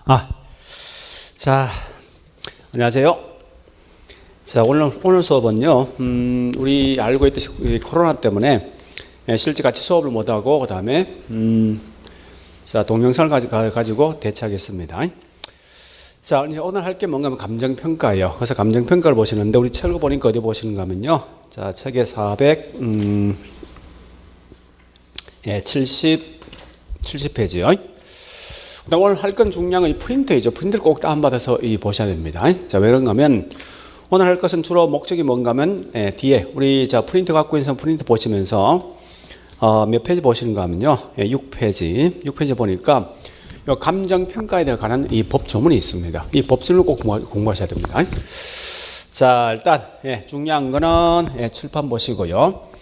아, 자, 안녕하세요. 자, 오늘 수업은요, 우리 알고 있듯이 이 코로나 때문에 실제 같이 수업을 못하고, 그 다음에, 자, 동영상을 가지고 대체하겠습니다. 자, 오늘 할 게 뭔가 하면 감정평가예요. 그래서 감정평가를 보시는데, 우리 책을 보니까 어디 보시는가 하면요. 자, 책에 70페이지요. 오늘 할 건 중요한 건 이 프린트이죠. 프린트를 꼭 다운받아서 보셔야 됩니다. 자, 왜 그런가 하면, 오늘 할 것은 주로 목적이 뭔가 하면, 뒤에, 우리, 자, 프린트 갖고 있는 프린트 보시면서, 몇 페이지 보시는가 하면요. 6페이지 보니까, 요 감정평가에 관한 이 법조문이 있습니다. 이 법조문을 꼭 공부하셔야 됩니다. 자, 일단, 중요한 거는, 칠판 보시고요.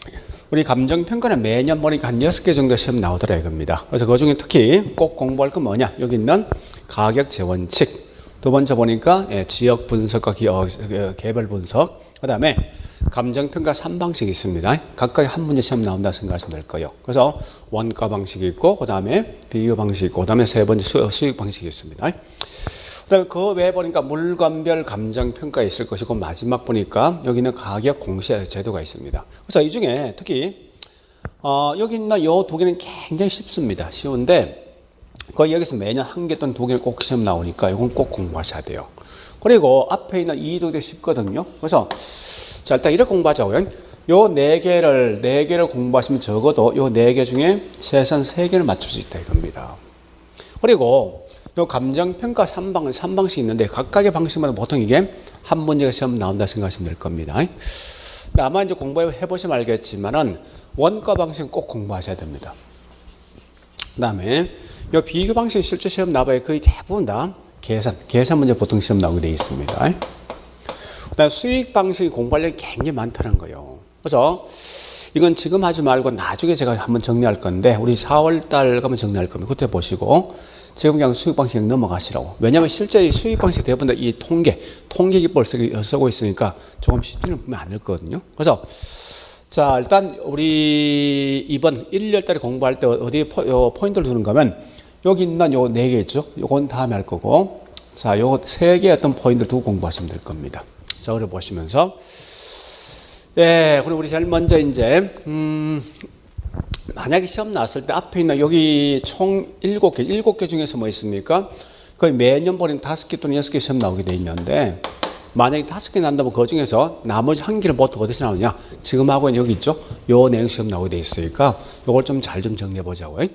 우리 감정평가는 매년 보니까 한 6개 정도 시험 나오더라 이겁니다. 그래서 그 중에 특히 꼭 공부할 건 뭐냐? 여기 있는 가격 재원칙. 두 번째 보니까 지역 분석과 개별 분석. 그 다음에 감정평가 3방식이 있습니다. 각각 한 문제 시험 나온다 생각하시면 될 거예요. 그래서 원가 방식이 있고, 그 다음에 비교 방식이 있고, 그 다음에 세 번째 수익 방식이 있습니다. 그 다음에 그 외에 보니까 물건별 감정평가 있을 것이고, 마지막 보니까 여기는 가격 공시 제도가 있습니다. 그래서 이 중에 특히 여기 있는 이 두 개는 굉장히 쉽습니다. 쉬운데 거의 여기서 매년 한 개 또는 두 개를 꼭 시험 나오니까 이건 꼭 공부하셔야 돼요. 그리고 앞에 있는 이도 되게 쉽거든요. 그래서 자, 일단 이렇게 공부하자고요. 요 네 개를 공부하시면 적어도 요 네 개 중에 최소한 3개를 맞출 수 있다 이겁니다. 그리고 요 감정평가 3방식이 있는데 각각의 방식마다 보통 이게 한 문제가 시험 나온다 생각하시면 될 겁니다. 아마 이제 공부해 보시면 알겠지만은 원가 방식은 꼭 공부하셔야 됩니다. 그 다음에 요 비교 방식 실제 시험 나와요. 거의 대부분 다 계산 문제 보통 시험 나오게 되어 있습니다. 그 다음에 수익 방식이 공부하려면 굉장히 많다는 거예요. 그래서 이건 지금 하지 말고 나중에 제가 한번 정리할 건데 우리 4월 달 가면 정리할 겁니다. 그때 보시고 지금 그냥 수익 방식 넘어가시라고. 왜냐하면 실제 이 수익 방식 대부분 다 이 통계 기법을 쓰고 있으니까 조금 쉽지는 보면 안 될 거거든요. 그래서 자, 일단 우리 이번 1월 달에 공부할 때 어디에 포인트를 두는가 하면 여기 있는 요 4개 있죠. 요건 다음에 할 거고. 자, 요 3개의 어떤 포인트를 두고 공부하시면 될 겁니다. 자, 그래 보시면서 그리고 우리 제일 먼저 이제 만약에 시험 나왔을 때 앞에 있는 여기 총 7개 중에서 뭐 있습니까? 거의 매년 보는 5개 또는 6개 시험 나오게 돼 있는데 만약에 5개 난다면 그 중에서 나머지 1개를 보통 어디서 나오냐? 지금 하고 여기 있죠? 요 내용 시험 나오게 돼 있으니까 요걸 좀 잘 좀 정리해 보자고요.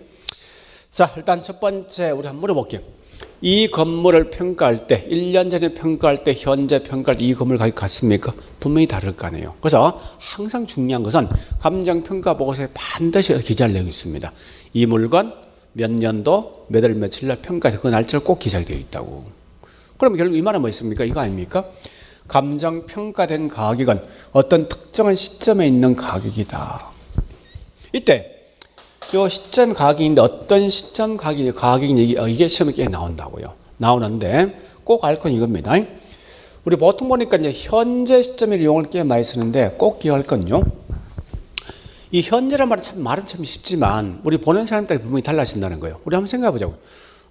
자, 일단 첫 번째 우리 한번 물어볼게요. 이 건물을 평가할 때 1년 전에 평가할 때 현재 평가할 때 이 건물 가격 같습니까? 분명히 다를 거 아니에요. 그래서 항상 중요한 것은 감정평가 보고서에 반드시 기재할 내용이 있습니다. 이 물건 몇 년도 몇 월 며칠 날 평가해서 그 날짜를 꼭 기재되어 있다고. 그러면 결국 이 말은 뭐 있습니까? 이거 아닙니까? 감정평가된 가격은 어떤 특정한 시점에 있는 가격이다. 이때 이 시점 가격인데 어떤 시점 가격이 이게 시험에 꽤 나온다고요. 나오는데 꼭 알 건 이겁니다. 우리 보통 보니까 이제 현재 시점의 용어를 꽤 많이 쓰는데 꼭 기억할 건요. 이 현재란 말은 참 쉽지만 우리 보는 사람 따라 분명히 달라진다는 거예요. 우리 한번 생각해 보자고요.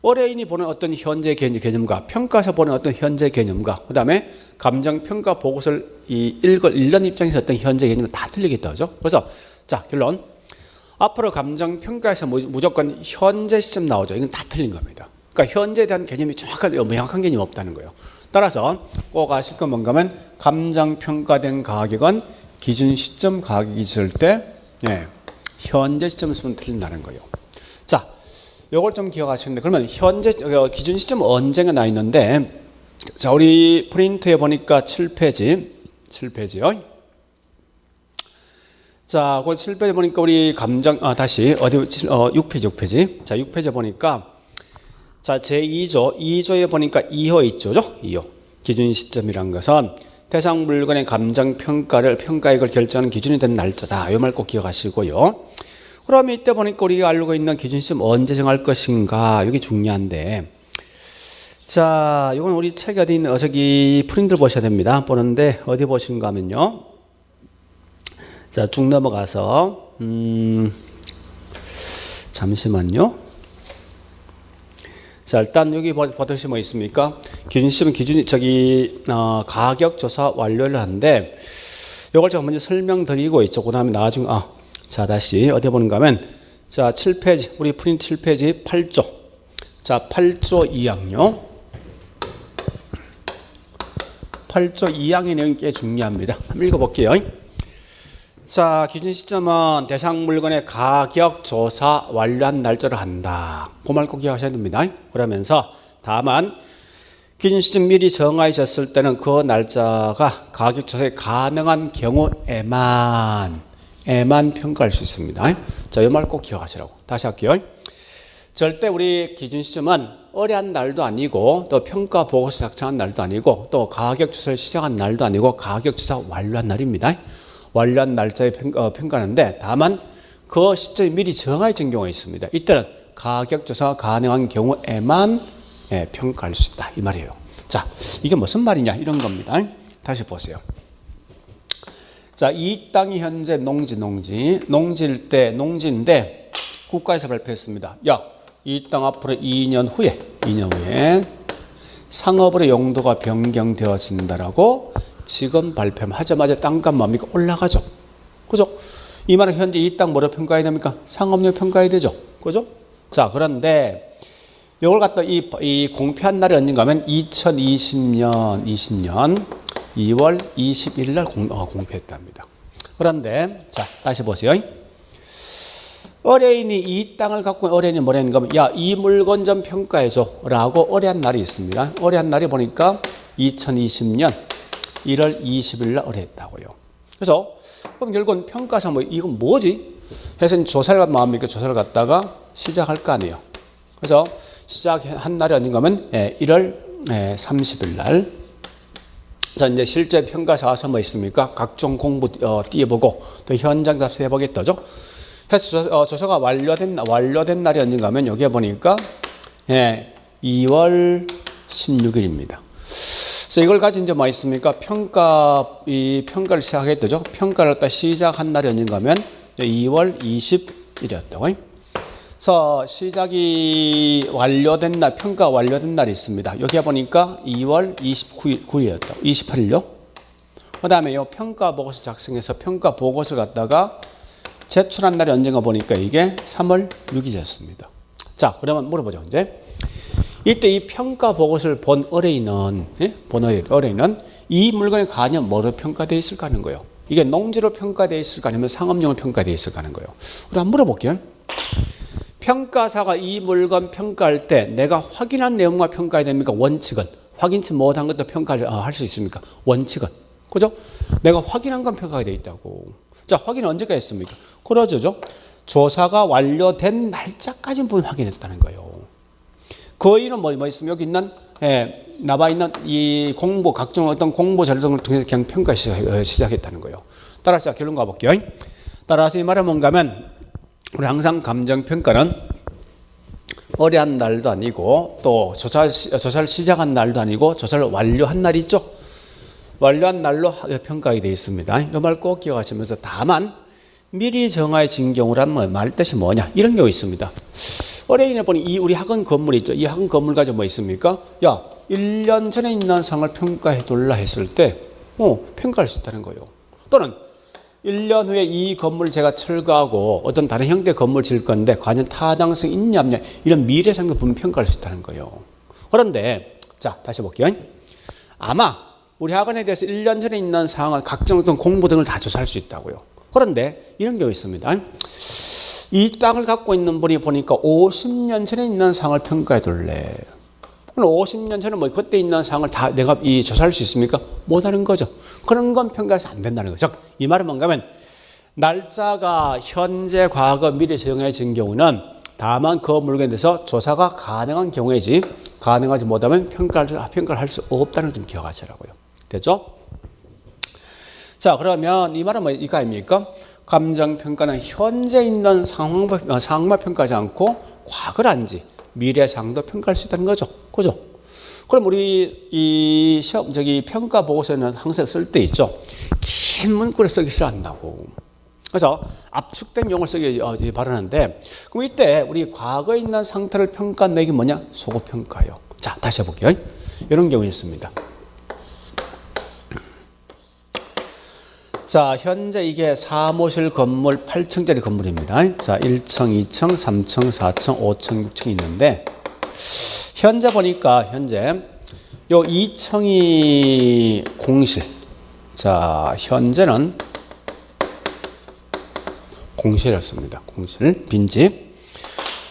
의뢰인이 보는 어떤 현재 개념과 평가사 보는 어떤 현재 개념과 그 다음에 감정평가 보고서를 읽는 입장에서 어떤 현재 개념은 다 틀리겠다. 그죠? 그래서 자, 결론. 앞으로 감정평가에서 무조건 현재 시점 나오죠. 이건 다 틀린 겁니다. 그러니까 현재에 대한 개념이 명확한 개념이 없다는 거예요. 따라서 꼭 아실 건 뭔가 하면 감정평가된 가격은 기준 시점 가격이 있을 때 현재 시점을 쓰면 틀린다는 거예요. 자, 요걸 좀 기억하시는데 그러면 현재 기준 시점 언제가 나 있는데 자, 우리 프린트에 보니까 7페이지요. 자, 그 7페이지 보니까 우리 다시, 6페이지. 자, 6페이지 보니까, 자, 제2조에 보니까 2호 있죠? 2호. 기준 시점이란 것은 대상 물건의 평가액을 결정하는 기준이 된 날짜다. 이 말 꼭 기억하시고요. 그럼 이때 보니까 우리가 알고 있는 기준 시점 언제 정할 것인가? 이게 중요한데. 자, 이건 우리 책이 어디 있는, 저기 프린트를 보셔야 됩니다. 보는데, 어디 보시는가 하면요. 자, 쭉 넘어가서 잠시만요. 자, 일단 여기 보듯이 뭐 있습니까? 기준 시점은 가격 조사 완료를 하는데, 이걸 제가 먼저 설명드리고 있죠. 그 다음에 나중에, 자, 다시 어디 보는가 하면, 자, 7페이지, 우리 프린트 7페이지 8조. 자, 8조 2항요. 8조 2항의 내용이 꽤 중요합니다. 한번 읽어볼게요. 자, 기준 시점은 대상 물건의 가격 조사 완료한 날짜를 한다. 그 말 꼭 기억하셔야 됩니다. 그러면서 다만 기준 시점 미리 정하셨을 때는 그 날짜가 가격 조사에 가능한 경우에만 평가할 수 있습니다. 자, 이 말 꼭 기억하시라고. 다시 할게요. 절대 우리 기준 시점은 의뢰한 날도 아니고 또 평가 보고서 작성한 날도 아니고 또 가격 조사를 시작한 날도 아니고 가격 조사 완료한 날입니다. 완료한 날짜에 평가하는데 다만 그 시점이 미리 정해진 경우가 있습니다. 이때는 가격 조사가 가능한 경우에만 평가할 수 있다 이 말이에요. 자, 이게 무슨 말이냐 이런 겁니다. 다시 보세요. 자, 이 땅이 현재 농지인데 국가에서 발표했습니다. 야, 이 땅 앞으로 2년 후에 상업으로 용도가 변경되어진다라고 지금 발표하자마자 땅값 뭡니까? 올라가죠. 그죠? 이 말은 현재 이 땅 뭐로 평가해야 됩니까? 상업용 평가해야 되죠. 그죠? 자, 그런데 이걸 갖다 이 공표한 날이 언젠가 하면 2020년 2월 21일 날 공표했답니다. 그런데 자, 다시 보세요. 의뢰인이 이 땅을 갖고 의뢰인이 뭐라 했는가 하면 야, 이 물건 좀 평가해줘 라고 의뢰한 날이 있습니다. 의뢰한 날이 보니까 2020년 1월 20일 날 의뢰했다고요. 그래서 그럼 결국은 평가상 이건 뭐지? 해서 조사를 마음입니까? 조사를 갖다가 시작할 거 아니에요. 그래서 시작한 날이 어딘가 하면 1월 30일 날. 자, 이제 실제 평가사 와서 뭐 있습니까? 각종 공부 띄워보고 또 현장 답사 해보겠다죠. 해서 조사가 완료된 날이 언젠가 하면 여기에 보니까 2월 16일입니다. 그래서 이걸 가지고 이제 뭐 있습니까? 평가를 시작했죠. 평가를 딱 시작한 날이 언젠가 하면 2월 20일이었다고. 그래서 시작이 완료된 날, 평가 완료된 날이 있습니다. 여기에 보니까 2월 29일이었다고. 28일요. 그 다음에 이 평가 보고서 작성해서 평가 보고서를 갖다가 제출한 날이 언젠가 보니까 이게 3월 6일이었습니다. 자, 그러면 물어보죠. 이제 이때 이 평가 보고서를 본 의뢰인은 이 물건이 과연 뭐로 평가되어 있을까 하는 거예요. 이게 농지로 평가되어 있을까 아니면 상업용으로 평가되어 있을까 하는 거예요. 우리 한번 물어볼게요. 평가사가 이 물건 평가할 때 내가 확인한 내용만 평가해야 됩니까? 원칙은 확인치 못한 것도 평가할 수 있습니까? 원칙은 그죠? 내가 확인한 건 평가가 되어 있다고. 자, 확인은 언제까지 했습니까? 그러죠. 조사가 완료된 날짜까지는 분명 확인했다는 거예요. 거의는 뭐 있으면 여기 있는 나와 있는 이 공부 각종 어떤 공부 자료 등을 통해서 그냥 평가 시작했다는 거예요. 따라서 결론 가볼게요. 따라서 이 말은 뭔가 하면 우리 항상 감정 평가는 의뢰한 날도 아니고 또 조사를 시작한 날도 아니고 조사를 완료한 날이 있죠. 완료한 날로 평가가 되어 있습니다. 이 말 꼭 기억하시면서 다만 미리 정해진 경우란 말 뜻이 뭐냐 이런 경우 있습니다. 의뢰인에 보니 우리 학원 건물 있죠. 이 학원 건물 가지고 뭐 있습니까? 야, 1년 전에 있는 상을 평가해 둘라 했을 때 평가할 수 있다는 거예요. 또는 1년 후에 이 건물을 제가 철거하고 어떤 다른 형태의 건물을 지을 건데 과연 타당성이 있냐 없냐 이런 미래상도 분명 평가할 수 있다는 거예요. 그런데 자, 다시 볼게요. 아마 우리 학원에 대해서 1년 전에 있는 상황은 각종 어떤 공부 등을 다 조사할 수 있다고요. 그런데 이런 경우 있습니다. 이 땅을 갖고 있는 분이 보니까 50년 전에 있는 상을 평가해 둘래. 그럼 50년 전에 그때 있는 상을 다 내가 조사할 수 있습니까? 못하는 거죠. 그런 건 평가해서 안 된다는 거죠. 이 말은 뭔가 하면 날짜가 현재, 과거, 미래 정해진 경우는 다만 그 물건에 대해서 조사가 가능한 경우이지 가능하지 못하면 평가를 할 수 없다는 걸 좀 기억하시라고요. 됐죠? 자, 그러면 이 말은 이거 아닙니까? 감정평가는 현재 있는 상황만 평가하지 않고 과거란지 미래상도 평가할 수 있다는 거죠. 그죠? 그럼 우리 이 평가 보고서는 항상 쓸 때 있죠. 긴 문구를 쓰기 싫어한다고. 그래서 압축된 용어를 쓰기 바라는데, 그럼 이때 우리 과거에 있는 상태를 평가한다는 게 뭐냐? 소급평가요. 자, 다시 해볼게요. 이런 경우 있습니다. 자, 현재 이게 사무실 건물 8층짜리 건물입니다. 자, 1층, 2층, 3층, 4층, 5층, 6층 있는데, 현재 보니까 현재 요 2층이 공실. 자, 현재는 공실이었습니다. 공실, 빈집.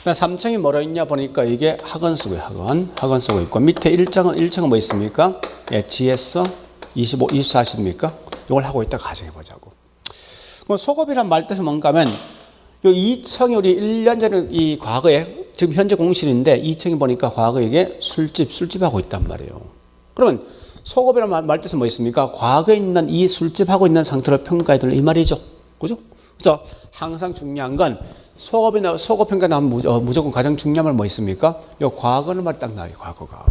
3층이 뭐로 있냐 보니까 이게 학원 쓰고요. 학원 쓰고 있고, 밑에 1층은 뭐 있습니까? 예, GS 25, 24시입니까? 이걸 하고 있다 가정해 보자고. 그럼 소급이란 말 뜻은 뭔가 하면, 요 2층이 우리 1년 전에 이 과거에, 지금 현재 공실인데 2층이 보니까 과거에 이게 술집하고 있단 말이에요. 그러면 소급이란 말 뜻은 뭐 있습니까? 과거에 있는 이 술집하고 있는 상태를 평가해야 될 이 말이죠. 그죠? 그래서 항상 중요한 건 소급 평가 나오면 무조건 가장 중요한 말 뭐 있습니까? 요 과거는 말 딱 나와요. 과거가.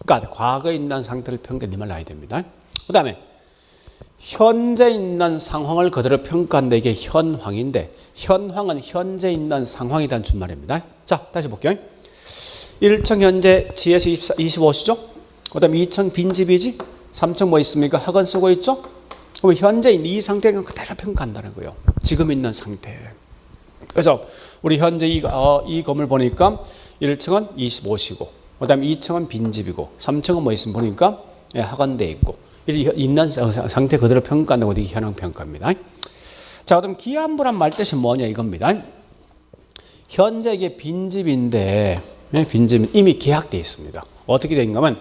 그러니까 과거에 있는 상태를 평가해 이 말 나와야 됩니다. 그 다음에 현재 있는 상황을 그대로 평가한다. 이게 현황인데, 현황은 현재 있는 상황이라는 준말입니다. 자, 다시 볼게요. 1층 현재 GS 25시죠? 그 다음에 2층 빈집이지? 3층 뭐 있습니까? 학원 쓰고 있죠? 그럼 현재 이 상태가 그대로 평가한다는 거예요. 지금 있는 상태. 그래서 우리 현재 이 건물 보니까 1층은 25시고, 그 다음에 2층은 빈집이고, 3층은 뭐 있으면 보니까 학원돼 있고, 있는 상태 그대로 평가한다고 이게 현황평가입니다. 자, 그럼 기한부란 말 뜻이 뭐냐 이겁니다. 현재 이게 빈집인데, 빈집은 이미 계약돼 있습니다. 어떻게 된가 하면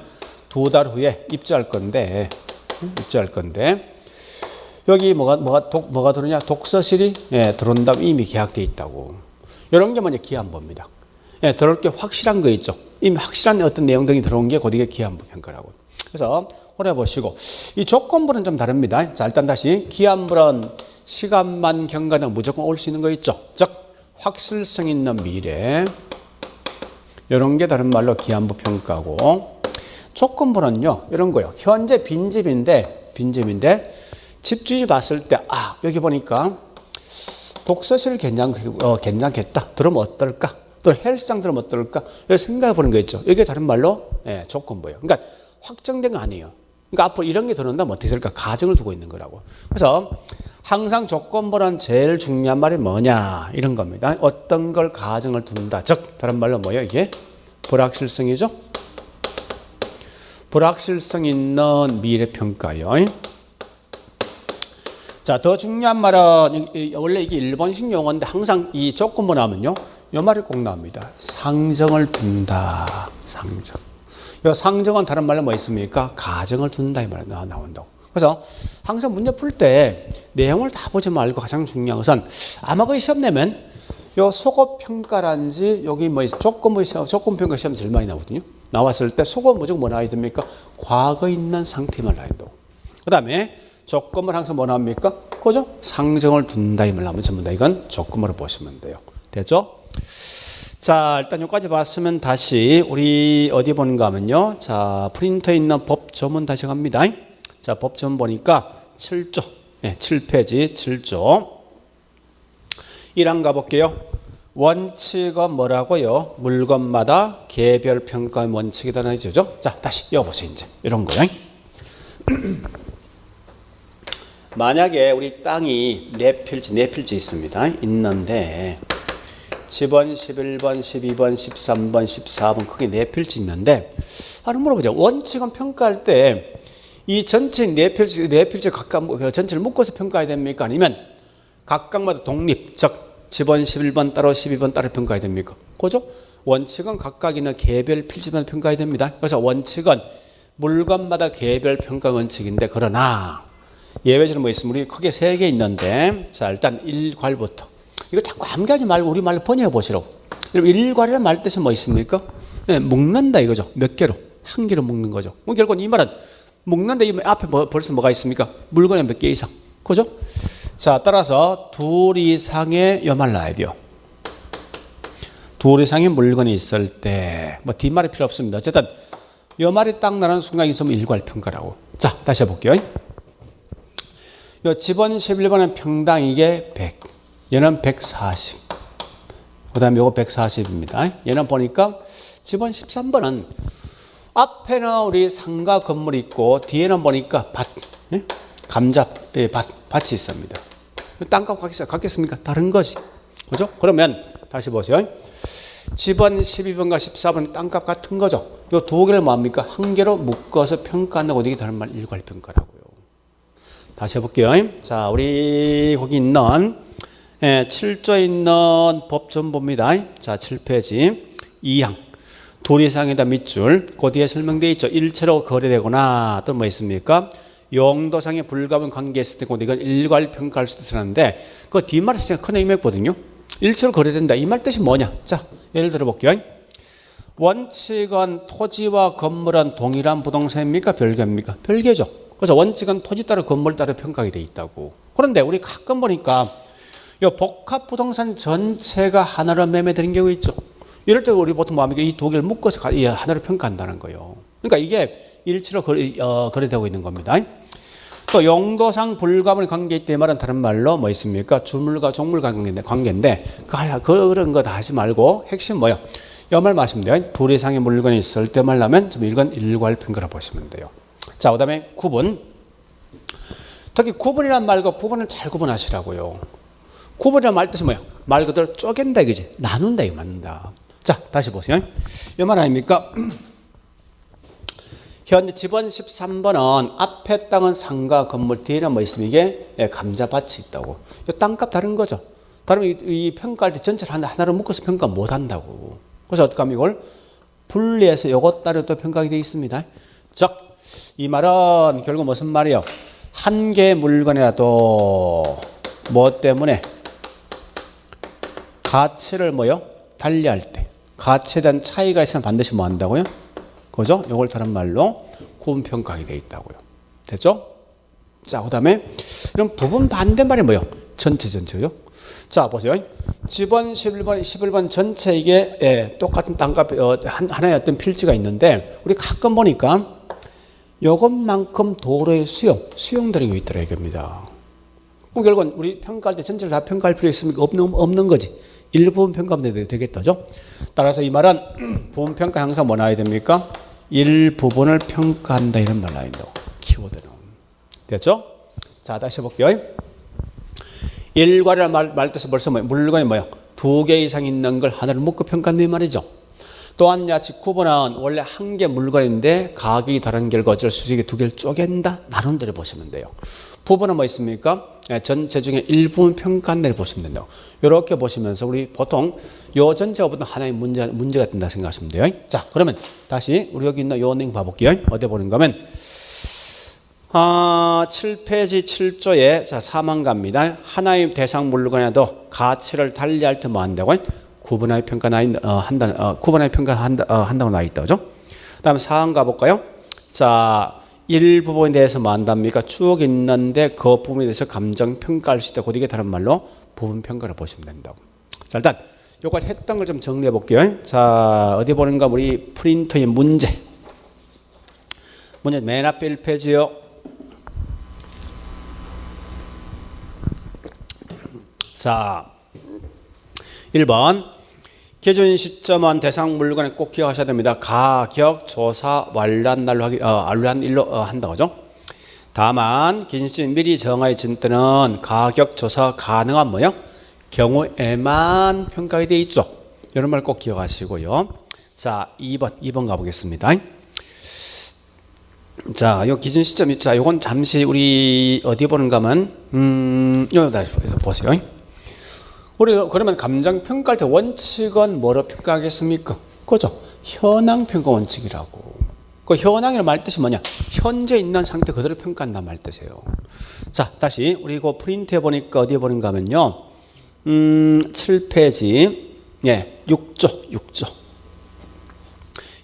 2달 후에 입주할 건데, 여기 뭐가 들어오냐? 독서실이 들어온다면 이미 계약돼 있다고. 이런 게 뭐냐? 기한부입니다. 들어올 게 확실한 거 있죠. 이미 확실한 어떤 내용 등이 들어온 게 곧 이게 기한부 평가라고. 그래서 오래 보시고, 이 조건부는 좀 다릅니다. 자, 일단 다시 기한부는 시간만 경과는 무조건 올 수 있는 거 있죠. 즉 확실성 있는 미래, 이런 게 다른 말로 기한부 평가고, 조건부는요 이런 거요. 현재 빈집인데 집주인이 봤을 때 여기 보니까 독서실 괜찮겠다. 들으면 어떨까? 또 헬스장 들으면 어떨까? 이렇게 생각해 보는 거 있죠. 이게 다른 말로 조건부예요. 그러니까 확정된 거 아니에요. 그러니까 앞으로 이런 게 들어온다면 어떻게 될까? 가정을 두고 있는 거라고. 그래서 항상 조건부는 제일 중요한 말이 뭐냐 이런 겁니다. 어떤 걸 가정을 둔다. 즉 다른 말로 뭐예요? 이게 불확실성이죠. 불확실성 있는 미래평가요. 자, 더 중요한 말은 원래 이게 일본식 용어인데 항상 이 조건부 나오면요 이 말이 꼭 나옵니다. 상정을 둔다. 상정. 이 상정은 다른 말로 뭐 있습니까? 가정을 둔다 이 말이 나온다고. 그래서 항상 문제 풀 때 내용을 다 보지 말고 가장 중요한 것은 아마 거의 시험 내면 요 소급평가란지 여기 뭐 조건평가 시험 제일 많이 나오거든요. 나왔을 때 소급 무조건 뭐 나와야 됩니까? 과거에 있는 상태만 나와야 된다고. 그 다음에 조건을 항상 뭐 나옵니까? 그죠? 상정을 둔다 이 말 나오면 전부 다 이건 조건으로 보시면 돼요. 됐죠? 자, 일단 여기까지 봤으면 다시 우리 어디 보는가 하면요. 자, 프린터에 있는 법조문 다시 갑니다. 자, 법조문 보니까 7조. 7페이지 7조. 1항 가볼게요. 원칙은 뭐라고요? 물건마다 개별 평가의 원칙이라는 얘기죠. 자, 다시 이어보세요. 이제 이런 거요. 만약에 우리 땅이 네 필지 있습니다. 있는데 집은 11번, 12번, 13번, 14번 크게 네 필지 있는데 하나 물어보죠. 원칙은 평가할 때 이 전체 네 필지 각각 전체를 묶어서 평가해야 됩니까? 아니면 각각마다 독립, 즉 집은 11번 따로 12번 따로 평가해야 됩니까? 그죠? 원칙은 각각 있는 개별 필지만 평가해야 됩니다. 그래서 원칙은 물건마다 개별 평가 원칙인데 그러나 예외적으로 뭐 있으면 우리 크게 3개 있는데 자 일단 일괄부터 이거 자꾸 암기하지 말고 우리 말로 번역해 보시라고. 여러분 일괄이라는 말 뜻이 뭐 있습니까? 묶는다 이거죠. 몇 개로? 한 개로 묶는 거죠. 결국 이 말은 묶는다 이 앞에 벌써 뭐가 있습니까? 물건에 몇 개 이상. 그죠? 자 따라서 둘 이상의 요 말 나와야 돼요. 둘 이상의 물건이 있을 때 뭐 뒷말이 필요 없습니다. 어쨌든 요 말이 딱 나는 순간 있으면 일괄평가라고. 자 다시 해볼게요. 요 집원 11번은 평당 이게 100. 얘는 140. 그 다음에 요거 140입니다. 얘는 보니까 집원 13번은 앞에는 우리 상가 건물이 있고 뒤에는 보니까 밭, 예? 감자 밭이 있습니다. 땅값 같겠습니까? 다른 거지. 그죠? 그러면 다시 보세요. 집원 12번과 14번 땅값 같은 거죠. 이 두 개를 뭐합니까? 한 개로 묶어서 평가한다고 이게 다른 말 일괄평가라고요. 다시 해볼게요. 자, 우리 거기 있는 7조에 있는 법전보입니다. 자, 7페이지 2항 둘 이상이다 밑줄 그 뒤에 설명되어 있죠. 일체로 거래되거나 또 뭐 있습니까? 용도상의 불가분 관계에 있을 때 이건 일괄평가할 수도 있었는데 그 뒷말이 큰 의미가 있거든요. 일체로 거래된다. 이 말 뜻이 뭐냐? 자, 예를 들어 볼게요. 원칙은 토지와 건물은 동일한 부동산입니까? 별개입니까? 별개죠. 그래서 원칙은 토지 따라 건물 따라 평가가 돼 있다고. 그런데 우리 가끔 보니까 이 복합 부동산 전체가 하나로 매매되는 경우 있죠. 이럴 때 우리 보통 뭐합니까? 이 두 개를 묶어서 하나로 평가한다는 거예요. 그러니까 이게 일치로 거래되고 있는 겁니다. 또 용도상 불가분 관계일 때 말은 다른 말로 뭐 있습니까? 주물과 종물 관계인데 그런 거 다 하지 말고 핵심 뭐예요? 이 말 마시면 돼요. 둘 이상의 물건이 있을 때 말하면 이건 일괄평가라 보시면 돼요. 자, 그다음에 구분. 특히 구분이란 말과 구분을 잘 구분하시라고요. 구분이란 말 뜻이 뭐예요? 말 그대로 쪼갠다 이거지. 나눈다 이거 맞는다. 자, 다시 보세요. 이 말 아닙니까? 현재 집원 13번은 앞에 땅은 상가 건물 뒤에는 뭐 있으면 이게 감자밭이 있다고. 땅값 다른 거죠. 다르면 이 평가할 때 전체를 하나로 묶어서 평가 못 한다고. 그래서 어떻게 하면 이걸 분리해서 요것 따라 또 평가하게 되어 있습니다. 즉, 이 말은 결국 무슨 말이에요? 한 개의 물건이라도 뭐 때문에 가치를 뭐요? 달리할 때 가치에 대한 차이가 있으면 반드시 뭐 한다고요? 그죠? 이걸 다른 말로 구분평가하게 되어 있다고요. 됐죠? 자, 그 다음에 이런 부분 반대말이 뭐예요? 전체죠. 자, 보세요. 집원 11번 전체 이게 똑같은 땅값 하나의 어떤 필지가 있는데 우리 가끔 보니까 이것만큼 도로의 수용 들어가 있더라 이겁니다. 그럼 결국은 우리 평가할 때 전체를 다 평가할 필요 있습니까? 없는 거지. 일부분 평가하면 되겠다죠. 따라서 이 말은 부분 평가 항상 뭐 나와야 됩니까? 일부분을 평가한다 이런 말 나와야 된다고. 키워드는. 됐죠? 자, 다시 해볼게요. 일괄이라는 말 뜻은 벌써 뭐예요? 물건이 뭐예요? 두 개 이상 있는 걸 하나를 묶고 평가한다 이 말이죠. 또한 야치 구분은 원래 한 개 물건인데 가격이 다른 결과 어쩔 수 없이 두 개를 쪼갠다 나눈대로 보시면 돼요. 부분은 뭐 있습니까? 전체 중에 일부분 평가한다를 보시면 된다고. 이렇게 보시면서 우리 보통 요 전체가 보통 하나의 문제가 된다 생각하시면 돼요. 자, 그러면 다시 우리 여기 있는 요 내용 봐볼게요. 어디 보는가 하면 7페이지 7조에 자 4만 갑니다. 하나의 대상 물건에도 가치를 달리할 때 뭐 한다고? 구분하여 평가한다고 나와 있다. 그죠? 다음에 4항 가볼까요? 자, 일부분에 대해서 뭐 한답니까? 쭉 있는데 그 부분에 대해서 감정 평가할 수 있다. 곧 이게 다른 말로 부분 평가를 보시면 된다고. 자, 일단 여기까지 했던 걸 좀 정리해 볼게요. 자, 어디 보는가? 우리 프린터의 문제 맨 앞에 1페이지요. 자, 1번 기준 시점은 대상 물건에 꼭 기억하셔야 됩니다. 가격, 조사, 완료한 일로 한다고 하죠. 다만 기준 시점 미리 정해진 때는 가격, 조사 가능한 뭐요? 경우에만 평가가 되어 있죠. 이런 말 꼭 기억하시고요. 자, 2번 가보겠습니다. 자, 요 기준 시점, 자, 요건 잠시 우리 어디 보는가 하면, 여기 다시 보세요. 우리 그러면 감정 평가할 때 원칙은 뭐로 평가하겠습니까? 그죠? 현황 평가 원칙이라고. 그 현황이라는 말 뜻이 뭐냐? 현재 있는 상태 그대로 평가한다는 말 뜻이에요. 자, 다시 우리 이거 프린트해 보니까 어디에 보는가 하면요. 7페이지 6조.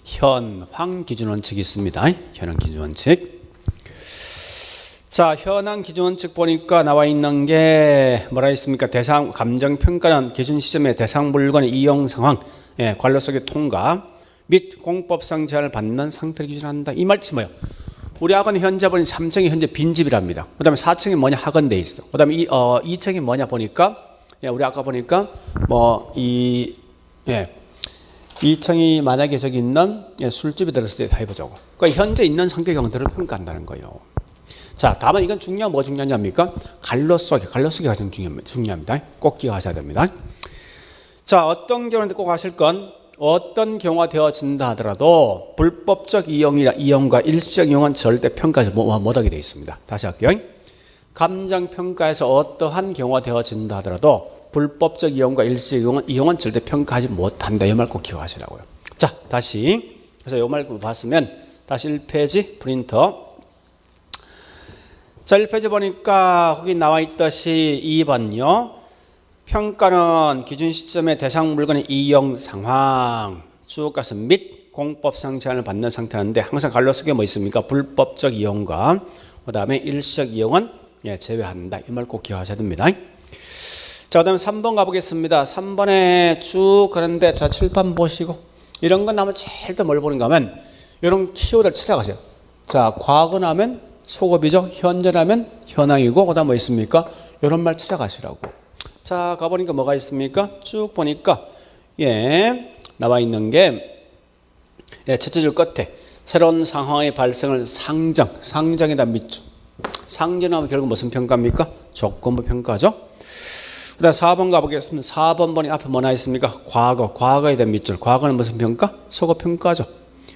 현황 기준 원칙이 있습니다. 현황 기준 원칙. 자, 현황 기준 원칙 보니까 나와 있는 게 뭐라 있습니까? 대상 감정 평가는 기준 시점의 대상 물건의 이용 상황, 관료석의 통과 및 공법상 제한을 받는 상태를 기준한다. 이 말 뜻이 뭐예요? 우리 학원 현재 보니 3층이 현재 빈집이랍니다. 그 다음에 4층이 뭐냐 학원 돼 있어. 그 다음에 2층이 뭐냐 보니까 예, 우리 아까 보니까 예, 2층이 만약에 저기 있는 예, 술집이 들었을 때 다 해보자고. 그러니까 현재 있는 성격 형태를 평가한다는 거예요. 자, 다만 이건 중요한 뭐 중요하냐입니까? 갈로쏘기 가장 중요합니다. 꼭 기억하셔야 됩니다. 자, 어떤 경우인데 꼭 아실 건 어떤 경우가 되어진다 하더라도 불법적 이용과 일시적 이용은 절대 평가에서 못하게 되어 있습니다. 다시 할게요. 감정평가에서 어떠한 경우가 되어진다 하더라도 불법적 이용과 일시적 이용은 절대 평가하지 못한다. 이 말 꼭 기억하시라고요. 자, 다시 그래서 이 말 봤으면 다시 1페이지 프린터. 자, 1페이지 보니까 거기 나와 있듯이 2번요. 평가는 기준 시점의 대상 물건의 이용 상황, 주어가서 및 공법상 제한을 받는 상태인데 항상 갈로 쓰게 뭐 있습니까? 불법적 이용과 그 다음에 일시적 이용은 예, 제외한다. 이 말 꼭 기억하셔야 됩니다. 자, 그 다음에 3번 가보겠습니다. 3번에 쭉 가는데 자, 칠판 보시고 이런 건 나면 제일 더 뭘 보는가 하면 이런 키워드를 찾아가세요. 자, 과거 나면 소급이죠. 현재 나면 현황이고 그 다음 뭐 있습니까? 이런 말 찾아가시라고. 자, 가보니까 뭐가 있습니까? 쭉 보니까 예, 나와 있는 게 예, 첫째 줄 끝에 새로운 상황의 발생을 상정에다 밑줄. 상정하면 결국 무슨 평가입니까? 조건부 평가죠. 그 다음 4번 가보겠습니다. 4번 보니 앞에 뭐 나와 있습니까? 과거에 대한 밑줄. 과거는 무슨 평가? 소급 평가죠.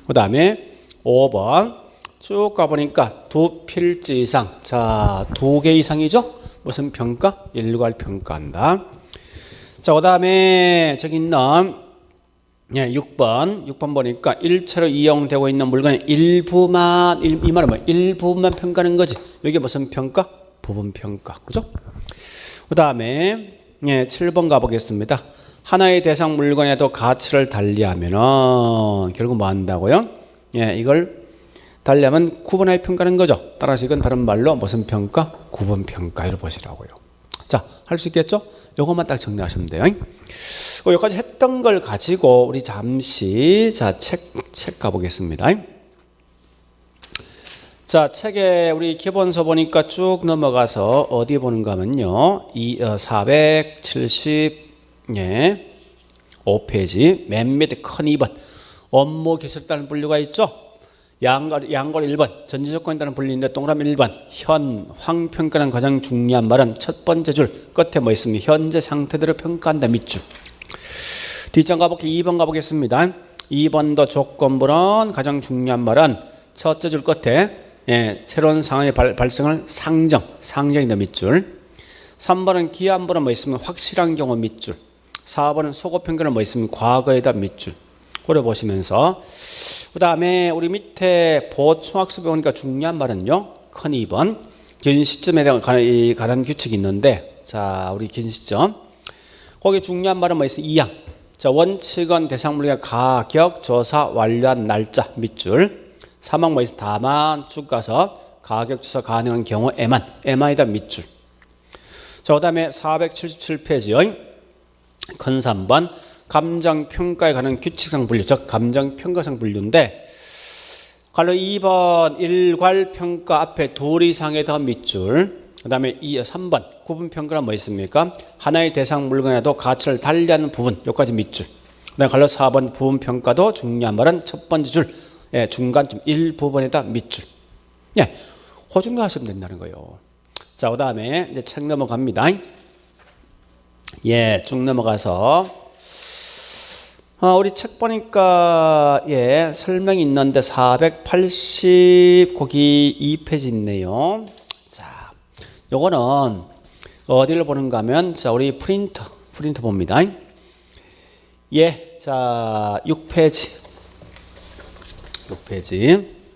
그 다음에 5번 쭉 가보니까 두 필지 이상. 자, 2개 이상이죠? 무슨 평가? 일괄 평가한다. 자, 그 다음에 저기 있는 예, 6번 보니까 일체로 이용되고 있는 물건의 일부만, 이 말은 뭐야? 일부만 평가하는 거지. 이게 무슨 평가? 부분 평가. 그죠? 그 다음에 예, 7번 가보겠습니다. 하나의 대상 물건에도 가치를 달리하면은 결국 뭐 한다고요? 예, 이걸 달리하면 구분하여 평가하는 거죠. 따라서 이건 다른 말로 무슨 평가? 구분 평가. 이렇게 보시라고요. 자, 할 수 있겠죠? 요것만 딱 정리하시면 돼요. 여기까지 했던 걸 가지고 우리 잠시 자, 책 가보겠습니다. 자, 책에 우리 기본서 보니까 쭉 넘어가서 어디 보는가 하면요. 475페이지 맨 밑에 큰 2번 업무 기술다는 분류가 있죠. 양걸 1번 전제조건에 따른 분리인데 동그라미 1번 현황 평가는 가장 중요한 말은 첫 번째 줄 끝에 뭐 있습니까? 현재 상태대로 평가한다 밑줄. 뒷장 가볼게요. 2번 가보겠습니다. 2번도 조건부는 가장 중요한 말은 첫째 줄 끝에 예, 새로운 상황의 발생을 상정이다 밑줄. 3번은 기한부는 뭐 있으면 확실한 경우 밑줄. 4번은 소급 평가는 뭐 있으면 과거에다 밑줄. 그래 보시면서 그 다음에 우리 밑에 보충학습에 오니까 중요한 말은요. 큰 2번 기준 시점에 대한 관한 규칙이 있는데 자, 우리 기준 시점 거기 중요한 말은 뭐 있어요? 2항. 자, 원칙은 대상 물건의 가격 조사 완료한 날짜 밑줄. 3항 뭐 있어요? 다만 쭉 가서 가격 조사 가능한 경우에만이다 밑줄. 자, 그 다음에 477페이지요. 큰 3번 감정평가에 관한 규칙상 분류, 즉 감정평가상 분류인데 갈로 2번 일괄평가 앞에 둘 이상의 더 밑줄. 그 다음에 3번 구분평가는 뭐 있습니까? 하나의 대상 물건에도 가치를 달리하는 부분, 여기까지 밑줄. 그 다음에 갈로 4번 부분평가도 중요한 말은 첫 번째 줄 예, 중간쯤 일부분에다 밑줄. 예, 그 정도 하시면 된다는 거예요. 자, 그 다음에 이제 책 넘어갑니다. 예, 쭉 넘어가서 우리 책 보니까 예, 설명이 있는데 480 거기 2페이지 있네요. 자, 요거는 어디를 보는가 하면 자, 우리 프린터 봅니다. 예, 자, 6페이지.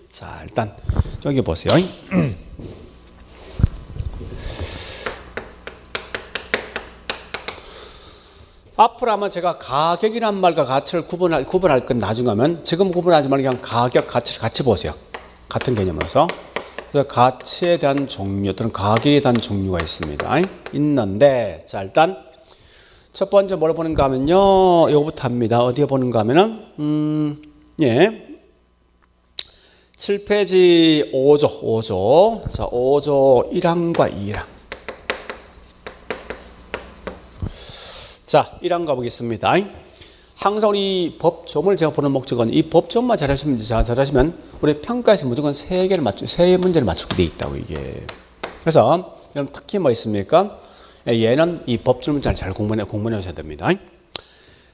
자, 일단 여기 보세요. 앞으로 아마 제가 가격이란 말과 가치를 구분할 건 나중에 하면 지금 구분하지 말고 그냥 가격, 가치를 같이 보세요. 같은 개념으로서. 그래서 가치에 대한 종류 또는 가격에 대한 종류가 있는데 자, 일단 첫 번째 뭘 보는가 하면요. 이거부터 합니다. 어디에 보는가 하면은 예. 7페이지 5조. 자, 5조 1항과 2항. 자, 1항 가보겠습니다. 항상 우리 법조문을 제가 보는 목적은 이 법조문만 잘하시면 우리 평가에서 무조건 3문제를 맞추게 돼 있다고, 이게. 그래서 여러분 특히 뭐 있습니까? 얘는 이 법조문 잘 공부해 오셔야 됩니다.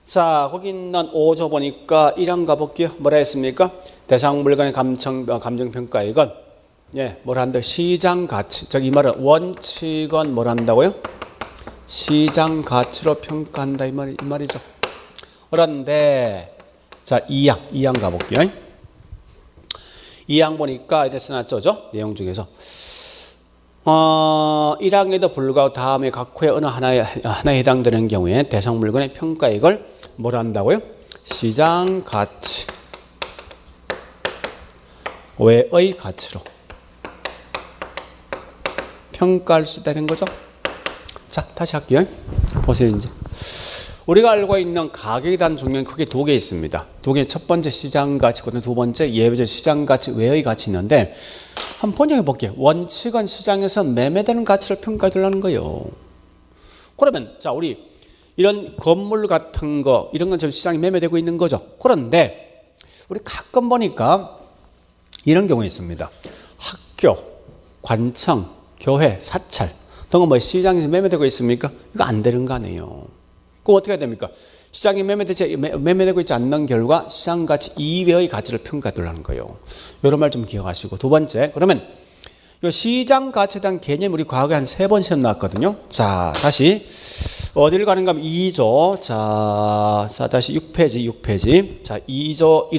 자, 거기 있는 5조 보니까 1항 가볼게요. 뭐라 했습니까? 대상 물건의 감정평가이건, 뭐라 한다? 시장 가치. 즉, 이 말은 원칙은 뭐라 한다고요? 시장 가치로 평가한다. 이 말이죠. 그런데, 자, 2항 가볼게요. 2항 보니까 이래서 놨죠? 내용 중에서. 1항에도 불구하고 다음에 각 호의 어느 하나에 해당되는 경우에 대상 물건의 평가액을 뭐라 한다고요? 시장 가치 외의 가치로 평가할 수 있다는 거죠. 자, 다시 할게요. 보세요. 이제 우리가 알고 있는 가격에 대한 종류는 크게 2개 있습니다. 2개, 첫 번째 시장 가치거든요. 두 번째 예외적 시장 가치 외의 가치 있는데, 한번 번역해 볼게요. 원칙은 시장에서 매매되는 가치를 평가해 주려는 거예요. 그러면 자, 우리 이런 건물 같은 거, 이런 건 지금 시장에 매매되고 있는 거죠. 그런데 우리 가끔 보니까 이런 경우가 있습니다. 학교, 관청, 교회, 사찰 등은 뭐 시장에서 매매되고 있습니까? 이거 안 되는 거 아니에요. 그럼 어떻게 해야 됩니까? 시장에 매매되고 있지 않는 결과 시장 가치 이외의 가치를 평가해 두려는 거예요. 이런 말 좀 기억하시고, 두 번째, 그러면 이 시장 가치에 대한 개념 우리 과거에 한 3번 시험 나왔거든요. 자, 다시 어디를 가는가 하면 2조. 자, 다시 6페이지. 자, 2조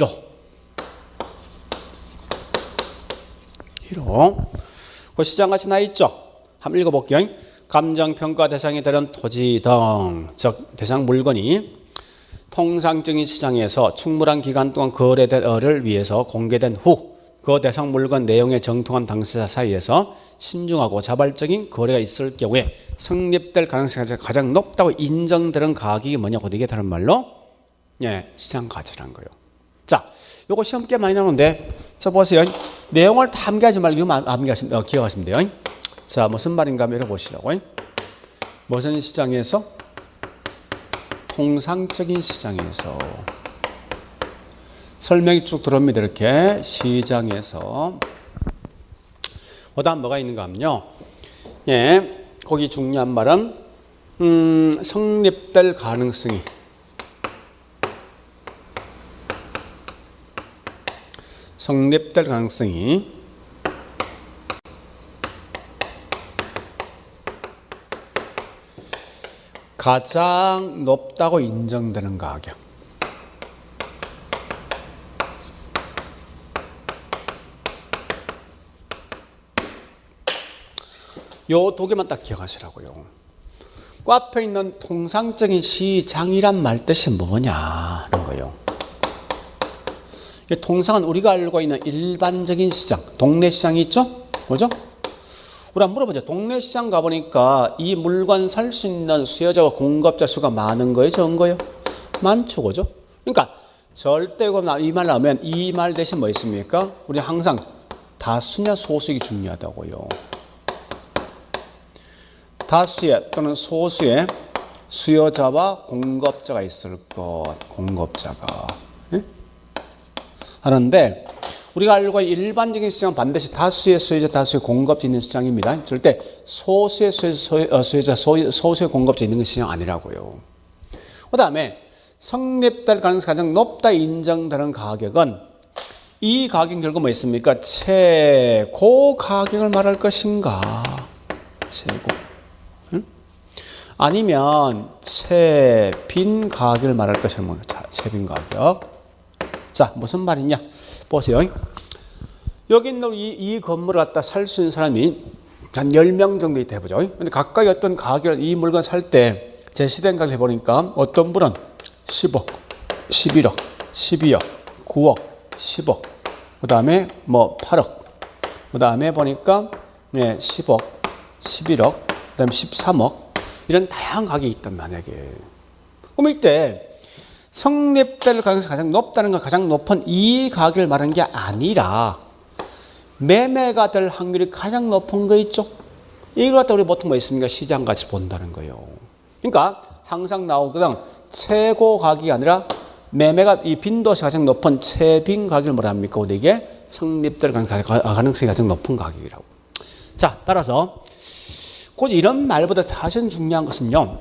1호. 그 시장 가치 나 있죠? 한번 읽어볼게요. 감정평가 대상이 되는 토지 등, 즉 대상 물건이 통상적인 시장에서 충분한 기간 동안 거래를 위해서 공개된 후 그 대상 물건 내용에 정통한 당사자 사이에서 신중하고 자발적인 거래가 있을 경우에 성립될 가능성이 가장 높다고 인정되는 가격이 뭐냐고, 이게 다른 말로 시장 가치란 거예요. 자, 요거 시험 꽤 많이 나오는데, 자, 보세요. 내용을 다 암기하지 말고 기억하시면 돼요. 자, 무슨 말인가 한번 읽어보시라고. 무슨 시장에서? 통상적인 시장에서. 설명이 쭉 들어옵니다. 이렇게 시장에서. 그 다음 뭐가 있는가 하면요. 거기 중요한 말은 성립될 가능성이 가장 높다고 인정되는 가격. 요 2개만 딱 기억하시라고요. 그 앞에 있는 통상적인 시장이란 말 뜻이 뭐냐는 거예요. 통상은 우리가 알고 있는 일반적인 시장, 동네 시장이 있죠? 그죠? 우리 한번 물어보죠. 동네 시장 가보니까 이 물건 살 수 있는 수요자와 공급자 수가 많은 거예요? 적은 거예요? 많죠, 그죠? 그러니까 절대 이 말 나오면 이 말 대신 뭐 있습니까? 우리 항상 다수냐 소수가 중요하다고요. 다수의 또는 소수의 수요자와 공급자가 있을 것, 공급자가. 하는데 우리가 알고 있는 일반적인 시장은 반드시 다수의 수요자, 다수의 공급자 있는 시장입니다. 절대 소수의 수요자, 소수의 공급자 있는 시장 아니라고요. 그 다음에 성립될 가능성이 가장 높다 인정되는 가격은 이 가격 결국 뭐 있습니까? 최고 가격을 말할 것인가? 최고. 아니면 최빈 가격을 말할 것인가? 최빈 가격. 자, 무슨 말이냐? 보세요. 여기 있는 이 건물을 갖다 살 수 있는 사람이 한 10명 정도 있다 해보죠. 근데 각각 어떤 가격을 이 물건 살 때 제시된 가격을 해보니까 어떤 분은 10억, 11억, 12억, 9억, 10억, 그 다음에 뭐 8억, 그 다음에 보니까 10억, 11억, 그 다음에 13억, 이런 다양한 가격이 있단 만약에. 그럼 이때 성립될 가능성이 가장 높다는 건 가장 높은 이 가격을 말하는 게 아니라 매매가 될 확률이 가장 높은 거 있죠. 이걸 갖다 우리 보통 뭐 있습니까? 시장 가치 본다는 거예요. 그러니까 항상 나오거든. 최고 가격이 아니라 매매가 이 빈도수가 가장 높은 최빈 가격을 뭐라 합니까? 우리에게 성립될 가능성이 가장 높은 가격이라고. 자, 따라서 곧 이런 말보다 사실 중요한 것은요.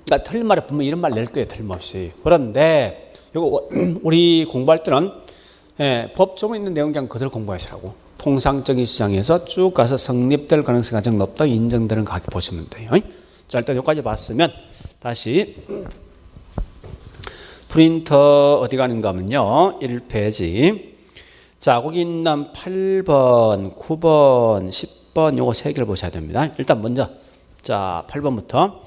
그러니까 틀린 말을 보면 이런 말 낼 거예요. 틀림없이. 그런데 이거 우리 공부할 때는 법조문에 있는 내용 그냥 그대로 공부하시라고. 통상적인 시장에서 쭉 가서 성립될 가능성이 가장 높다 인정되는 가격 보시면 돼요. 자, 일단 여기까지 봤으면 다시 프린터 어디 가는가 하면요. 1페이지. 자, 거기 있는 8번, 9번, 10번 요거 세 개를 보셔야 됩니다. 일단 먼저 자, 8번부터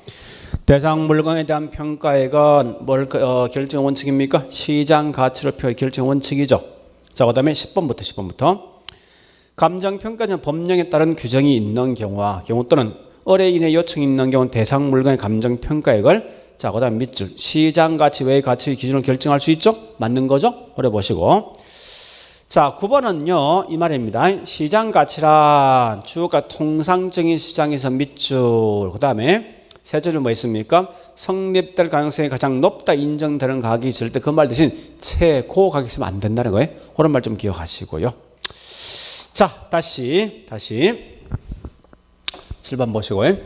대상 물건에 대한 평가액은 뭘 결정 원칙입니까? 시장 가치로 결정 원칙이죠. 자, 그다음에 10번부터 감정 평가는 법령에 따른 규정이 있는 경우 또는 의뢰인의 요청이 있는 경우 대상 물건의 감정 평가액을 자, 그다음 밑줄 시장 가치 외의 가치 기준을 결정할 수 있죠? 맞는 거죠? 어려 보시고. 자, 9번은요. 이 말입니다. 시장 가치란 주가 통상적인 시장에서 밑줄. 그다음에 세 줄은 뭐 있습니까? 성립될 가능성이 가장 높다 인정되는 가격이 있을 때 그 말 대신 최고 가격이 있으면 안 된다는 거예요. 그런 말 좀 기억하시고요. 자, 다시 7번 보시고요.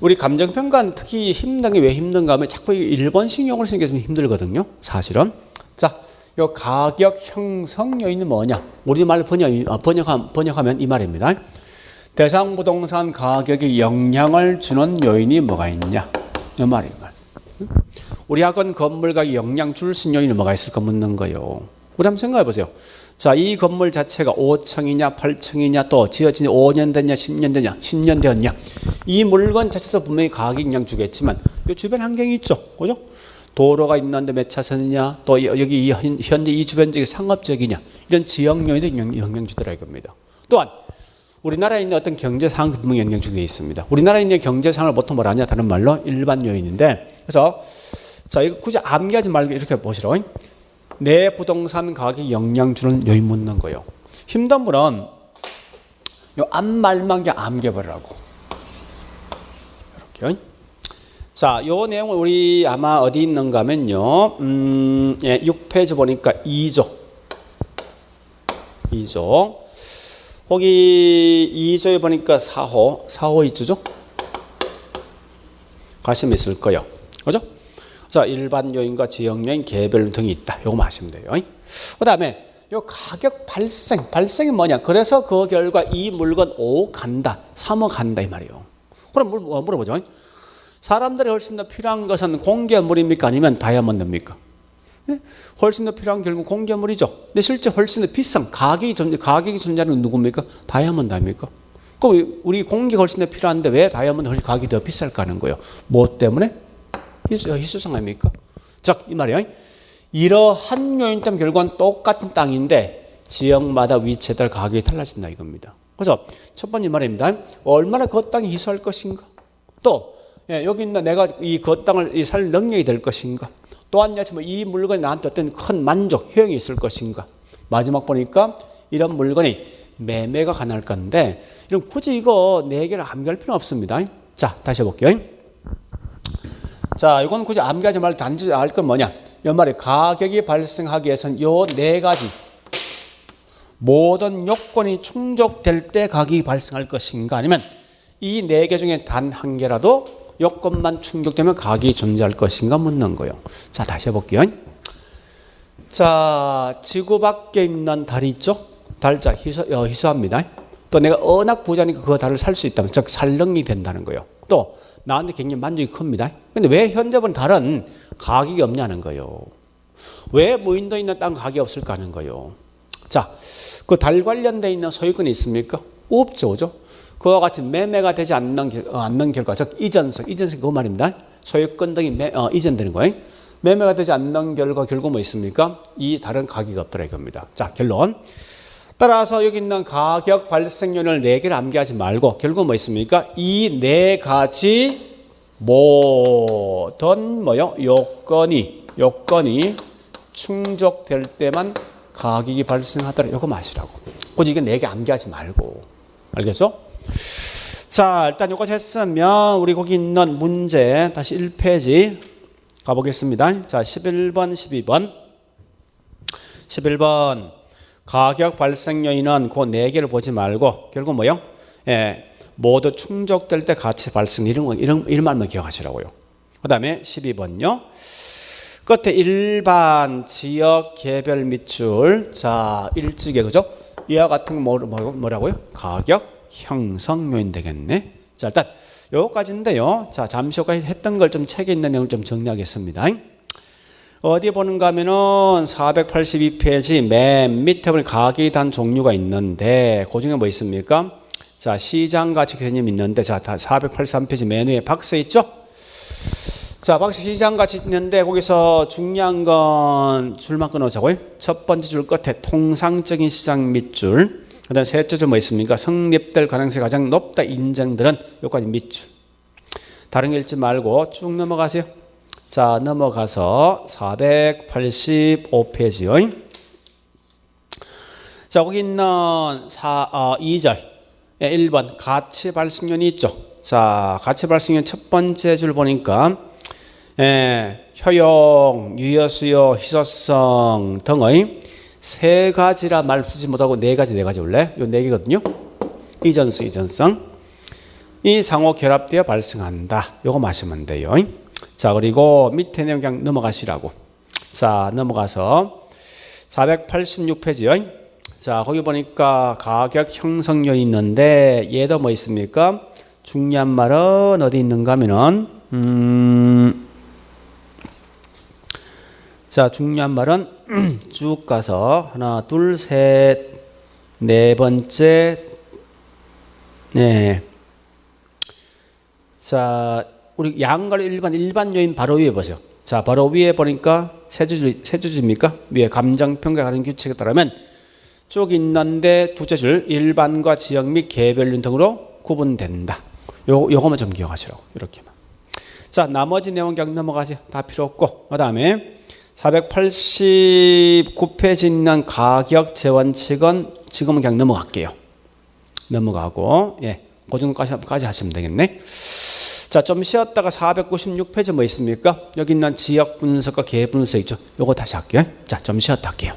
우리 감정평가는 특히 힘든 게 왜 힘든가 하면 자꾸 일본식 용어를 쓰는 게 좀 힘들거든요. 사실은. 자, 요 가격 형성 요인은 뭐냐? 우리말로 번역하면 이 말입니다. 대상 부동산 가격에 영향을 주는 요인이 뭐가 있냐? 이 말입니다. 우리 학원 건물 가격에 영향 줄 수 있는 요인이 뭐가 있을까 묻는 거예요. 우리 한번 생각해 보세요. 자, 이 건물 자체가 5층이냐 8층이냐 또 지어진 지 5년 됐냐 10년 됐냐 10년 되었냐 이 물건 자체도 분명히 가격 영향 주겠지만 이 주변 환경이 있죠. 그죠? 도로가 있는데 몇 차선이냐 또 여기 현재 이 주변 지역이 상업적이냐 이런 지역 요인도 영향 주더라 이겁니다. 또한 우리나라에 있는 어떤 경제 상황도 분명히 영향 주게 돼 있습니다. 우리나라에 있는 경제 상황을 보통 뭐라 하냐 다른 말로 일반 요인인데 그래서 자, 이거 굳이 암기하지 말고 이렇게 보시라. 내 부동산 가격에 영향 주는 요인 묻는 거예요. 힘든 분은 요 앞말만 암겨버리라고. 이렇게. 자, 요 내용을 우리 아마 어디 있는가 하면요. 6페이지 보니까 2조. 거기 2조에 보니까 4호 있죠? 관심 있을 거예요. 그죠? 자, 일반 요인과 지역 요인, 개별 등이 있다. 요거 아시면 돼요. 그 다음에 요 가격 발생이 뭐냐? 그래서 그 결과 이 물건 5억 간다, 3억 간다 이 말이에요. 그럼 물어보죠. 사람들이 훨씬 더 필요한 것은 공개물입니까? 아니면 다이아몬드입니까? 네? 훨씬 더 필요한 결국 공개물이죠. 근데 실제 훨씬 더 비싼 가격이 존재하는 건 누굽니까? 다이아몬드 아닙니까? 그럼 우리 공개가 훨씬 더 필요한데 왜 다이아몬드 훨씬 가격이 더 비쌀까 하는 거예요. 뭐 때문에? 희소성 아닙니까? 자, 이 말이에요. 이러한 요인 때문에 결국은 똑같은 땅인데 지역마다 위치에 따라 가격이 달라진다 이겁니다. 그래서 첫 번째 말입니다. 얼마나 그 땅이 희소할 것인가? 또 여기 있는 내가 그 땅을 살 능력이 될 것인가? 또한 이 물건이 나한테 어떤 큰 만족, 효용이 있을 것인가? 마지막 보니까 이런 물건이 매매가 가능할 건데 이런 굳이 이거 4개를 암기할 필요는 없습니다. 자, 다시 해볼게요. 자, 이건 굳이 암기하지 말고 단지 알 건 뭐냐? 이 말이 가격이 발생하기 위해서는 요 4가지 모든 요건이 충족될 때 가격이 발생할 것인가? 아니면 이 4개 중에 단 한 개라도 요건만 충족되면 가격이 존재할 것인가 묻는 거예요. 자, 다시 해볼게요. 자, 지구 밖에 있는 달이 있죠? 달자 희소합니다. 또 내가 워낙 부자니까 그 달을 살 수 있다면 즉 살 능력이 된다는 거예요. 또 나한테 굉장히 만족이 큽니다. 근데 왜 현재 본 달은 가격이 없냐는 거예요. 왜 무인도 있는 땅 가격이 없을까 하는 거예요. 자, 그 달 관련되어 있는 소유권이 있습니까? 없죠. 그죠? 그와 같이 매매가 되지 않는 결과, 즉 이전세 그 말입니다. 소유권 등이 이전되는 거예요. 매매가 되지 않는 결과 결국 뭐 있습니까? 이 다른 가격이 없더라 이겁니다. 자, 결론. 따라서 여기 있는 가격 발생 요인을 4개를 암기하지 말고 결국 뭐 있습니까? 이 4가지 모든 요건이 충족될 때만 가격이 발생하더라. 이거 마시라고. 굳이 이거 4개 암기하지 말고. 알겠죠? 자, 일단 요거까지 했으면 우리 거기 있는 문제 다시 1페이지 가보겠습니다. 자, 11번, 12번. 11번. 가격 발생 요인은 그 4개를 보지 말고 결국 뭐요? 예, 모두 충족될 때 가치 발생 이런 말만 기억하시라고요. 그 다음에 12번요. 끝에 일반 지역 개별 밑줄. 자, 일찍에 그죠? 이와 같은 거 뭐라고요? 가격 형성 요인 되겠네. 자, 일단 요거까지인데요. 자, 잠시 후까지 했던 걸 좀 책에 있는 내용을 좀 정리하겠습니다. 어디 보는가 하면은 482페이지 맨 밑에 보면 가격에 대한 종류가 있는데 그 중에 뭐 있습니까? 자, 시장 가치 개념이 있는데 자, 483페이지 맨 위에 박스 있죠? 자, 박스 시장 가치 있는데 거기서 중요한 건 줄만 끊어자고요. 첫 번째 줄 끝에 통상적인 시장 밑줄. 그다음 셋째 줄 뭐 있습니까? 성립될 가능성이 가장 높다 인정들은 여기까지 밑줄. 다른 거 읽지 말고 쭉 넘어가세요. 자, 넘어가서 485페이지요. 자, 거기 있는 2절 1번 가치 발생연이 있죠. 자, 가치 발생연 첫 번째 줄 보니까 효용, 유효수요, 희소성 등의 3가지라 말 쓰지 못하고 4가지 원래 요 4개거든요. 이전성 이 상호 결합되어 발생한다. 요거 마시면 돼요. 자, 그리고 밑에 내용 그냥 넘어가시라고. 자, 넘어가서 486페이지요. 자, 거기 보니까 가격 형성률이 있는데 얘도 뭐 있습니까? 중요한 말은 어디 있는가 하면은 자, 중요한 말은 쭉 가서 하나, 둘, 셋, 네 번째. 네. 자, 우리 양가로 일반 요인 바로 위에 보세요. 자, 바로 위에 보니까 세 줄입니까? 위에 감정평가 가는 규칙에 따르면 쭉 있는데 두째 줄 일반과 지역 및 개별 요인 등으로 구분된다. 요거만 좀 기억하시라고. 이렇게만. 자, 나머지 내용 그냥 넘어가세요. 다 필요 없고. 그 다음에 489페이지 있는 가격 재원칙은 지금은 그냥 넘어갈게요. 넘어가고, 예, 그 정도까지 하시면 되겠네. 자, 좀 쉬었다가 496페이지 뭐 있습니까? 여기 있는 지역 분석과 개 분석 있죠. 요거 다시 할게요. 자, 좀 쉬었다 할게요.